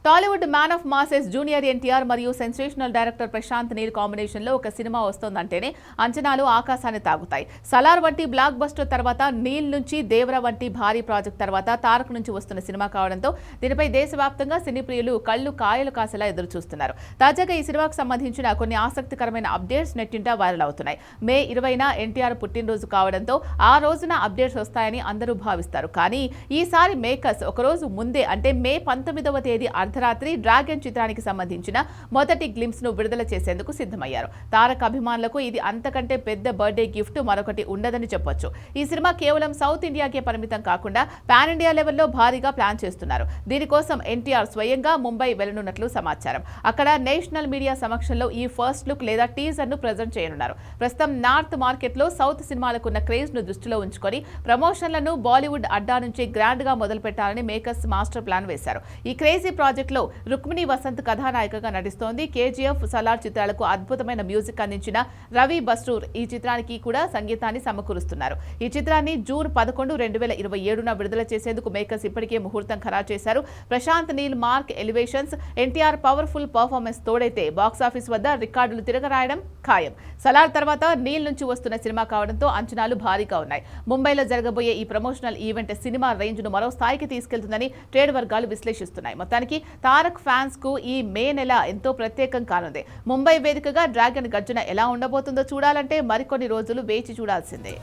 Tollywood man of masses junior NTR మరియు sensational director Prashanth Neel combination లో ఒక సినిమా వస్తోందంటేనే అంచనాలు ఆకాశాన్ని తాగుతాయి. సలార్ వంటి బ్లాక్ బస్టర్ తర్వాత నీల్ నుంచి దేవర వంటి భారీ ప్రాజెక్ట్ తర్వాత తారక్ నుంచి వస్తున్న సినిమా కావడంతో దీనిపై దేశవ్యాప్తంగా సినీ ప్రియులు కళ్ళు కాయలు కాసేలా ఎదురు చూస్తున్నారు. తాజాగా ఈ సినిమాకు సంబంధించిన కొన్ని ఆసక్తికరమైన అప్డేట్స్ నెట్టింట వైరల్ అవుతున్నాయి. మే 20న ఎన్టీఆర్ పుట్టినరోజు కావడంతో ఆ రోజున అప్డేట్స్ వస్తాయని అందరూ భావిస్తారు. కానీ ఈసారి మేకర్స్ ఒకరోజు ముందే అంటే మే 19వ తేదీ అర్ధరాత్రి డ్రాగన్ చిత్రానికి సంబంధించిన మొదటి గ్లింప్స్ ను విడుదల చేసేందుకు సిద్ధమయ్యారు. తారక్ అభిమానులకు ఇది అంతకంటే పెద్ద బర్త్డే గిఫ్ట్ మరొకటి ఉండదని చెప్పొచ్చు. ఈ సినిమా కేవలం సౌత్ ఇండియాకే పరిమితం కాకుండా పాన్ ఇండియా లెవెల్లో భారీగా ప్లాన్ చేస్తున్నారు. దీనికోసం ఎన్టీఆర్ స్వయంగా ముంబై వెళ్లనున్నట్లు సమాచారం. అక్కడ నేషనల్ మీడియా సమక్షంలో ఈ ఫస్ట్ లుక్ లేదా టీజర్ ను ప్రెజెంట్ చేయనున్నారు. ప్రస్తుతం నార్త్ మార్కెట్ లో సౌత్ సినిమాలకు ఉన్న క్రేజ్ ను దృష్టిలో ఉంచుకొని ప్రమోషన్లను బాలీవుడ్ అడ్డా నుంచి గ్రాండ్ గా మొదలు పెట్టాలని మేకర్స్ మాస్టర్ ప్లాన్ వేశారు. ఈ క్రేజీ ప్రాజెక్ట్ లో రుక్మిణి వసంత్ కథానాయికగా నటిస్తోంది. కేజీఎఫ్, సలార్ చిత్రాలకు అద్భుతమైన మ్యూజిక్ అందించిన రవి బస్రూర్ ఈ చిత్రానికి కూడా సంగీతాన్ని సమకూరుస్తున్నారు. ఈ చిత్రాన్ని జూన్ 11, 2027న విడుదల చేసేందుకు మేకర్స్ ఇప్పటికే ముహూర్తం ఖరారు చేశారు. Prashanth Neel mark elevations, NTR powerful performance తోడైతే బాక్సాఫీస్ వద్ద రికార్డులు తిరగరాయడం ఖాయం. సలార్ తర్వాత నీల్ నుంచి వస్తున్న సినిమా కావడంతో అంచనాలు భారీగా ఉన్నాయి. ముంబైలో జరగబోయే ఈ ప్రమోషనల్ ఈవెంట్ సినిమా రేంజ్ ను మరో స్థాయికి తీసుకెళ్తుందని ట్రేడ్ వర్గాలు విశ్లేషిస్తున్నాయి. మొత్తానికి తారక్ ఫ్యాన్స్ కు ఈ మే నెల ఎంతో ప్రత్యేకం కానుంది. ముంబై వేదికగా డ్రాగన్ గర్జన ఎలా ఉండబోతుందో చూడాలంటే మరికొన్ని రోజులు వేచి చూడాల్సిందే.